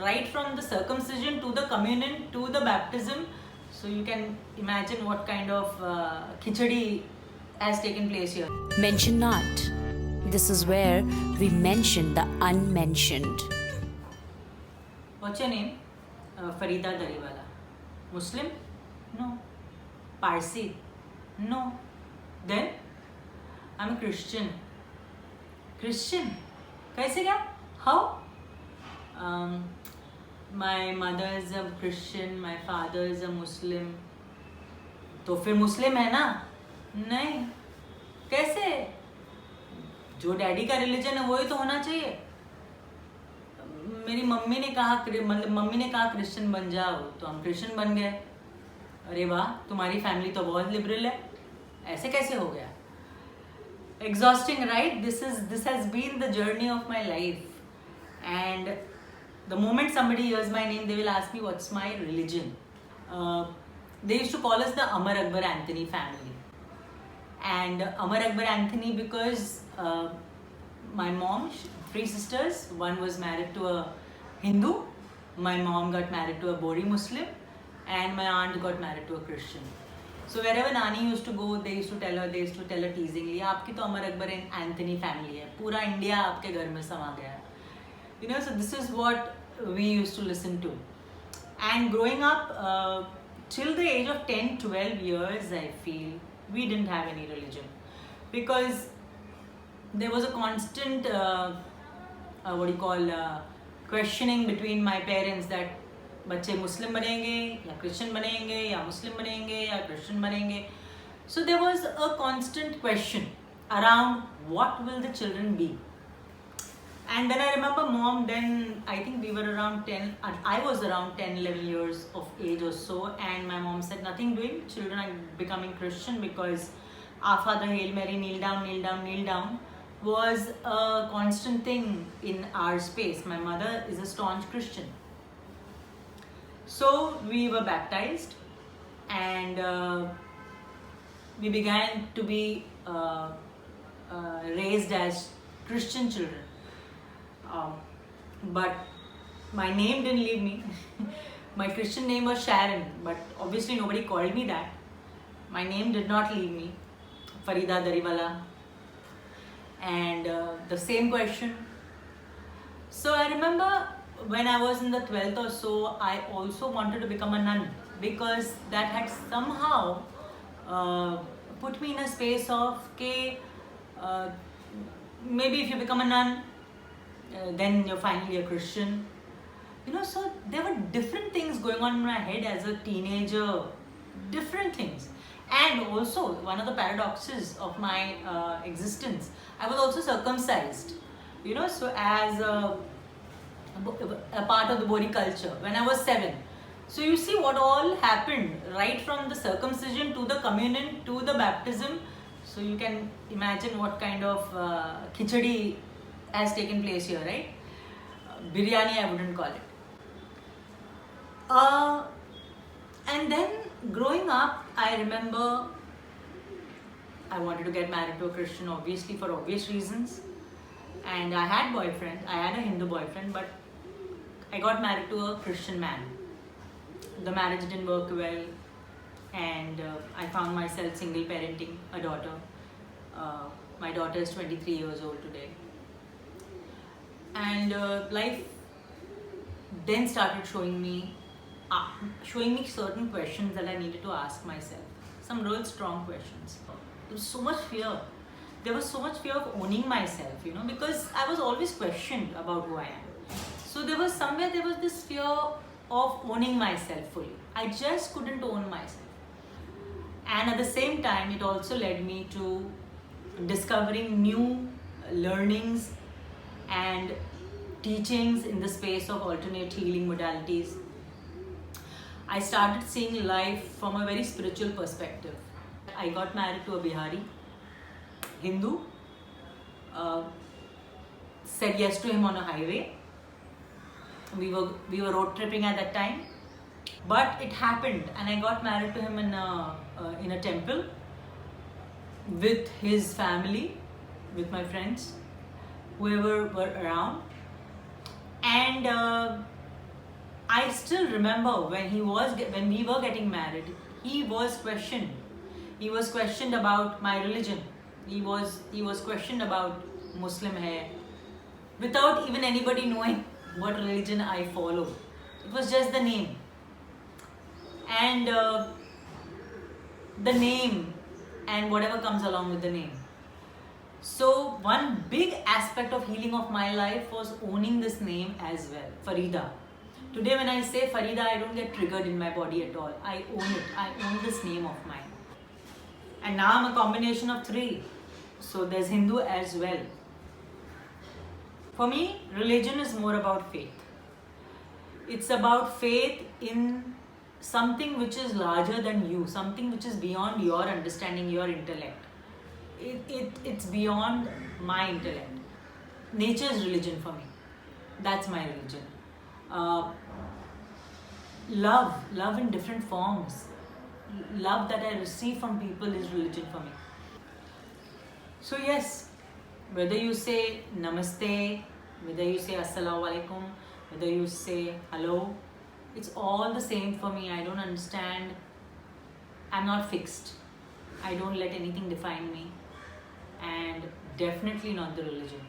right from the circumcision to the communion to the baptism. So you can imagine what kind of khichdi has taken place here. Mention not. This is where we mention the unmentioned. What's your name? Farida Dariwala. Muslim? No. Parsi? No. Then I'm a Christian. Christian? Kaise kya? How? My mother is a Christian, my father is a Muslim. तो फिर मुस्लिम है ना? नहीं. कैसे? जो daddy का religion है वही तो होना चाहिए. मेरी मम्मी ने कहा, मतलब मम्मी ने कहा क्रिश्चियन बन जाओ, तो हम क्रिश्चियन बन गए. अरे वाह, तुम्हारी फैमिली तो बहुत लिबरल है. ऐसे कैसे हो गया? Exhausting, right? This has been the journey of my life. And the moment somebody hears my name, they will ask me what's my religion. They used to call us the Amar Akbar Anthony family. And Amar Akbar Anthony because my mom, 3 sisters, one was married to a Hindu, my mom got married to a Bori Muslim, and my aunt got married to a Christian. So wherever Nani used to go, they used to tell her teasingly, आपकी तो Amar Akbar Anthony family है, पूरा India आपके घर में समा गया है. You know, so this is what we used to listen to. And growing up, till the age of 10, 12 years, I feel, we didn't have any religion. Because there was a constant, questioning between my parents that बच्चे मुस्लिम बनेंगे या Christian बनेंगे या मुस्लिम बनेंगे या Christian बनेंगे. So there was a constant question around what will the children be. And then I remember mom, then I think we were around 10, I was around 10, 11 years of age or so, and my mom said nothing doing, children are becoming Christian because our father, Hail Mary, kneel down, kneel down, kneel down was a constant thing in our space. My mother is a staunch Christian. So we were baptized and we began to be raised as Christian children. But my name didn't leave me. My Christian name was Sharon, but obviously nobody called me that. My name did not leave me, Farida Dariwala. And the same question. So I remember when I was in the 12th or so, I also wanted to become a nun because that had somehow put me in a space of, maybe if you become a nun, then you're finally a Christian. You know, so there were different things going on in my head as a teenager, different things. And also, one of the paradoxes of my existence, I was also circumcised, you know, so as a part of the Bori culture when I was 7. So you see what all happened right from the circumcision to the communion to the baptism. So you can imagine what kind of khichdi has taken place here, right? Biryani, I wouldn't call it. And then growing up, I remember I wanted to get married to a Christian, obviously, for obvious reasons. And I had boyfriend, I had a Hindu boyfriend, but I got married to a Christian man. The marriage didn't work well, and I found myself single parenting a daughter. My daughter is 23 years old today. And life then started showing me certain questions that I needed to ask myself. Some real strong questions. There was so much fear. There was so much fear of owning myself, you know, because I was always questioned about who I am. So there was this fear of owning myself fully. I just couldn't own myself. And at the same time, it also led me to discovering new learnings and teachings in the space of alternate healing modalities. I started seeing life from a very spiritual perspective. I got married to a Bihari, Hindu, said yes to him on a highway. We were road tripping at that time, but it happened, and I got married to him in a temple with his family, with my friends, whoever were around. And I still remember when we were getting married, he was questioned. He was questioned about my religion. He was questioned about Muslim hai, without even anybody knowing what religion I follow. It was just the name. And the name and whatever comes along with the name. So one big aspect of healing of my life was owning this name as well, Farida. Today when I say Farida, I don't get triggered in my body at all. I own it. I own this name of mine. And now I'm a combination of three. So there's Hindu as well. For me, religion is more about faith. It's about faith in something which is larger than you, something which is beyond your understanding, your intellect. It's beyond my intellect. Nature's religion for me. That's my religion. Love in different forms. Love that I receive from people is religion for me. So yes, whether you say namaste, whether you say assalamu alaikum, whether you say hello, it's all the same for me. I don't understand. I'm not fixed. I don't let anything define me. And definitely not the religion.